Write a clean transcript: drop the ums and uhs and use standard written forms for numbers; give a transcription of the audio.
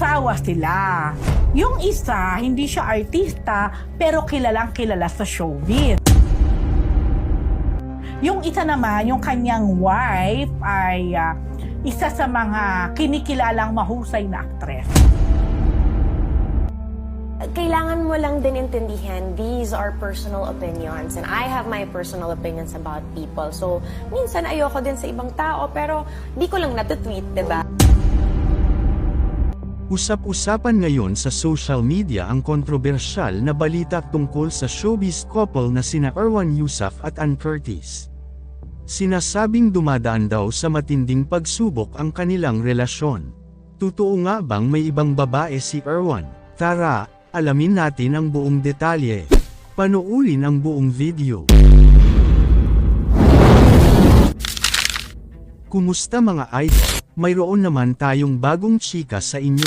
mag-asawa sila. Yung isa, hindi siya artista, pero kilalang kilala sa showbiz. Yung isa naman, yung kanyang wife, ay isa sa mga kinikilalang mahusay na aktres. Kailangan mo lang din intindihan, these are personal opinions and I have my personal opinions about people. So, minsan ayoko din sa ibang tao pero di ko lang natutweet, diba? Usap-usapan ngayon sa social media ang kontrobersyal na balita tungkol sa showbiz couple na sina Erwan Heussaff at Ann Curtis. Sinasabing dumadaan daw sa matinding pagsubok ang kanilang relasyon. Totoo nga bang may ibang babae si Erwan? Tara, alamin natin ang buong detalye. Panoorin ang buong video. Kumusta mga idol? Mayroon naman tayong bagong chika sa inyo.